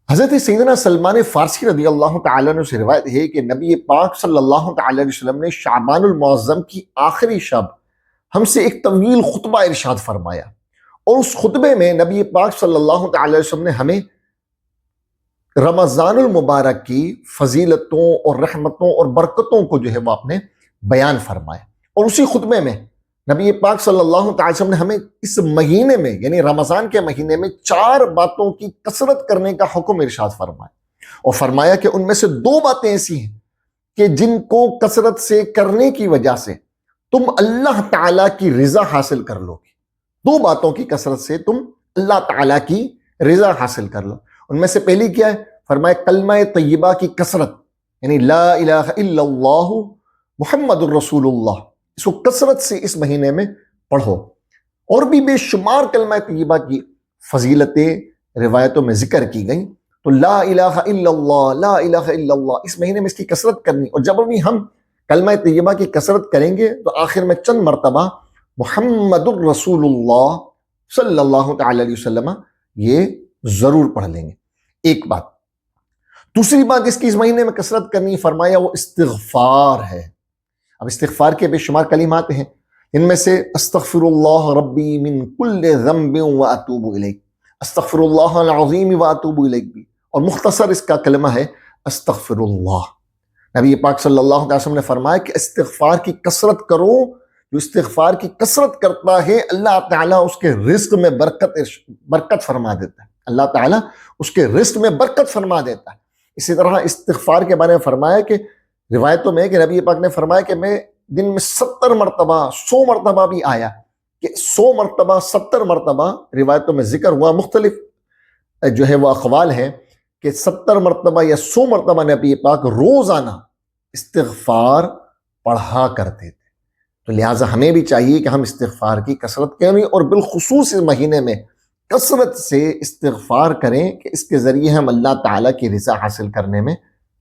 حضرت سیدنا سلمان فارسی رضی اللہ تعالیٰ عنہ سے روایت ہے کہ نبی پاک صلی اللہ تعالیٰ علیہ وسلم نے شعبان المعظم کی آخری شب ہم سے ایک طویل خطبہ ارشاد فرمایا، اور اس خطبے میں نبی پاک صلی اللہ تعالیٰ علیہ وسلم نے ہمیں رمضان المبارک کی فضیلتوں اور رحمتوں اور برکتوں کو وہ آپ نے بیان فرمایا۔ اور اسی خطبے میں نبی پاک صلی اللہ تعالی وسلم نے ہمیں اس مہینے میں یعنی رمضان کے مہینے میں 4 باتوں کی کثرت کرنے کا حکم ارشاد فرمایا، اور فرمایا کہ ان میں سے 2 باتیں ایسی ہیں کہ جن کو کثرت سے کرنے کی وجہ سے تم اللہ تعالیٰ کی رضا حاصل کر لو گے۔ 2 باتوں کی کثرت سے تم اللہ تعالیٰ کی رضا حاصل کر لو۔ ان میں سے پہلی کیا ہے؟ فرمایا کلمہ طیبہ کی کثرت، یعنی لا الہ الا اللہ محمد الرسول اللہ، اس کو کثرت سے اس مہینے میں پڑھو۔ اور بھی بے شمار کلمہ طیبہ کی فضیلتیں روایتوں میں ذکر کی گئیں، تو لا الہ الا اللہ، لا الہ الا اللہ، اس مہینے میں اس کی کثرت کرنی۔ اور جب بھی ہم کلمہ طیبہ کی کثرت کریں گے تو آخر میں چند مرتبہ محمد الرسول اللہ صلی اللہ تعالی علیہ وسلم یہ ضرور پڑھ لیں گے۔ ایک بات۔ دوسری بات جس کی اس مہینے میں کثرت کرنی فرمایا وہ استغفار ہے۔ اب استغفار کے بے شمار کلمات ہیں، ان میں سے استغفر اللہ ربی من کل ذنب واتوب الیک، استغفر اللہ العظیم واتوب الیک بھی، اور مختصر اس کا کلمہ ہے استغفر اللہ۔ نبی پاک صلی اللہ علیہ وسلم نے فرمایا کہ استغفار کی کثرت کرو، جو استغفار کی کثرت کرتا ہے اللہ تعالیٰ اس کے رزق میں برکت فرما دیتا ہے، اللہ تعالیٰ اس کے رزق میں برکت فرما دیتا ہے۔ اسی طرح استغفار کے بارے میں فرمایا کہ روایتوں میں کہ نبی پاک نے فرمایا کہ میں دن میں 70 مرتبہ 100 مرتبہ بھی آیا کہ 100 مرتبہ 70 مرتبہ روایتوں میں ذکر ہوا، مختلف وہ اقوال ہیں کہ 70 مرتبہ یا 100 مرتبہ نبی پاک روزانہ استغفار پڑھا کرتے تھے۔ تو لہٰذا ہمیں بھی چاہیے کہ ہم استغفار کی کثرت کریں، اور بالخصوص اس مہینے میں کثرت سے استغفار کریں کہ اس کے ذریعے ہم اللہ تعالیٰ کی رضا حاصل کرنے میں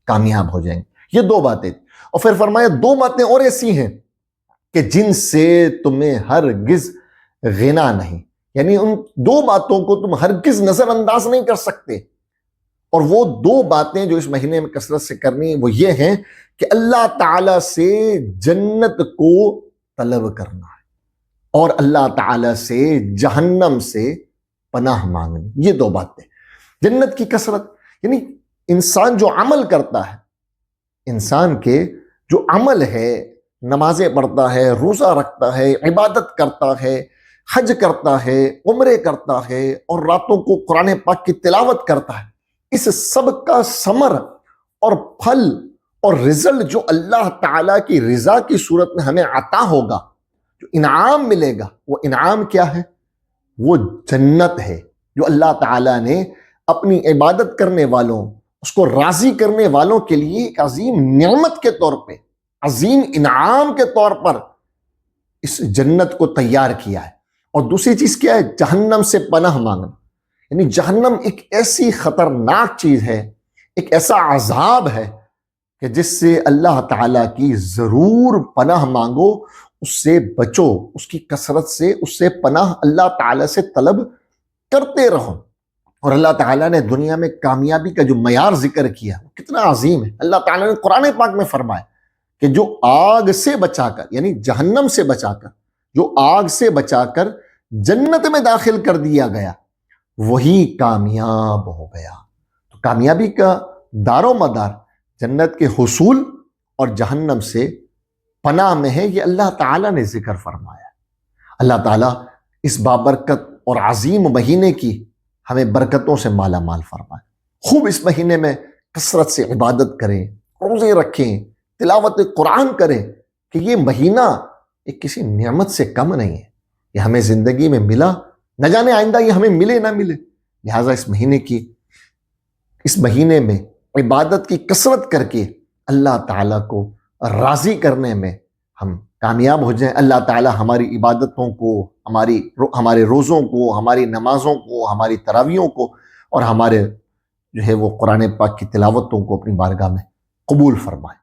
کامیاب ہو جائیں گے۔ یہ 2 باتیں، اور پھر فرمایا 2 باتیں اور ایسی ہیں کہ جن سے تمہیں ہرگز غنا نہیں، یعنی ان 2 باتوں کو تم ہرگز نظر انداز نہیں کر سکتے۔ اور وہ 2 باتیں جو اس مہینے میں کثرت سے کرنی وہ یہ ہیں کہ اللہ تعالیٰ سے جنت کو طلب کرنا ہے، اور اللہ تعالیٰ سے جہنم سے پناہ مانگنی۔ یہ 2 باتیں، جنت کی کثرت، یعنی انسان جو عمل کرتا ہے، انسان کے جو عمل ہے، نمازیں پڑھتا ہے، روزہ رکھتا ہے، عبادت کرتا ہے، حج کرتا ہے، عمرے کرتا ہے، اور راتوں کو قرآن پاک کی تلاوت کرتا ہے، اس سب کا ثمر اور پھل اور رزلٹ جو اللہ تعالیٰ کی رضا کی صورت میں ہمیں عطا ہوگا، جو انعام ملے گا، وہ انعام کیا ہے؟ وہ جنت ہے، جو اللہ تعالیٰ نے اپنی عبادت کرنے والوں، اس کو راضی کرنے والوں کے لیے ایک عظیم نعمت کے طور پہ، عظیم انعام کے طور پر اس جنت کو تیار کیا ہے۔ اور دوسری چیز کیا ہے؟ جہنم سے پناہ مانگنا، یعنی جہنم ایک ایسی خطرناک چیز ہے، ایک ایسا عذاب ہے کہ جس سے اللہ تعالیٰ کی ضرور پناہ مانگو، اس سے بچو، اس کی کثرت سے اس سے پناہ اللہ تعالیٰ سے طلب کرتے رہو۔ اور اللہ تعالیٰ نے دنیا میں کامیابی کا جو معیار ذکر کیا وہ کتنا عظیم ہے۔ اللہ تعالیٰ نے قرآن پاک میں فرمایا کہ جو آگ سے بچا کر، یعنی جہنم سے بچا کر، جو آگ سے بچا کر جنت میں داخل کر دیا گیا وہی کامیاب ہو گیا۔ تو کامیابی کا دار و مدار جنت کے حصول اور جہنم سے پناہ میں ہے، یہ اللہ تعالیٰ نے ذکر فرمایا۔ اللہ تعالیٰ اس بابرکت اور عظیم مہینے کی ہمیں برکتوں سے مالا مال فرمائے۔ خوب اس مہینے میں کثرت سے عبادت کریں، روزے رکھیں، تلاوت قرآن کریں، کہ یہ مہینہ ایک کسی نعمت سے کم نہیں ہے، یہ ہمیں زندگی میں ملا، نہ جانے آئندہ یہ ہمیں ملے نہ ملے۔ لہٰذا اس مہینے میں عبادت کی کثرت کر کے اللہ تعالیٰ کو راضی کرنے میں ہم کامیاب ہو جائیں۔ اللہ تعالیٰ ہماری عبادتوں کو، ہمارے روزوں کو، ہماری نمازوں کو، ہماری تراویحوں کو، اور ہمارے وہ قرآن پاک کی تلاوتوں کو اپنی بارگاہ میں قبول فرمائے۔